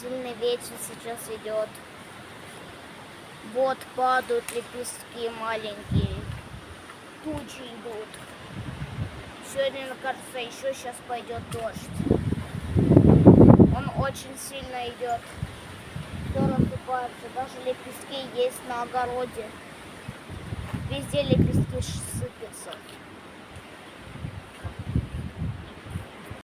сильный ветер сейчас идет. Вот падают лепестки маленькие. Тучи идут. Сегодня на кажется, еще сейчас пойдет дождь. Он очень сильно идет. Все рассыпается. Даже лепестки есть на огороде. Везде лепестки сыпятся.